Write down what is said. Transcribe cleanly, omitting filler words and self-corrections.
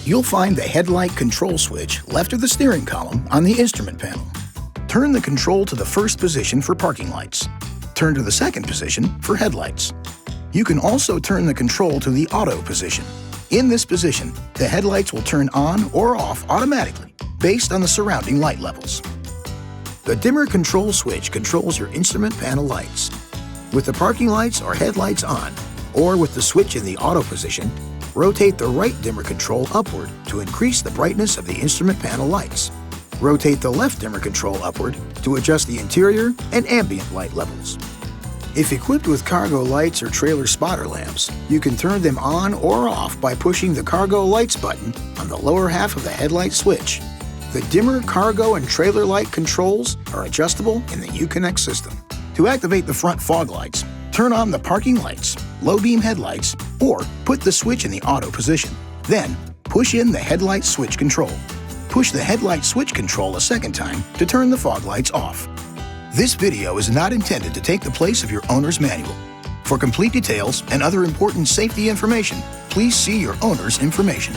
You'll find the headlight control switch left of the steering column on the instrument panel. Turn the control to the first position for parking lights. Turn to the second position for headlights. You can also turn the control to the auto position. In this position, the headlights will turn on or off automatically based on the surrounding light levels. The dimmer control switch controls your instrument panel lights. With the parking lights or headlights on, or with the switch in the auto position, rotate the right dimmer control upward to increase the brightness of the instrument panel lights. Rotate the left dimmer control upward to adjust the interior and ambient light levels. If equipped with cargo lights or trailer spotter lamps, you can turn them on or off by pushing the cargo lights button on the lower half of the headlight switch. The dimmer, cargo, and trailer light controls are adjustable in the Uconnect system. To activate the front fog lights, turn on the parking lights, low beam headlights, or put the switch in the auto position. Then, push in the headlight switch control. Push the headlight switch control a second time to turn the fog lights off. This video is not intended to take the place of your owner's manual. For complete details and other important safety information, please see your owner's information.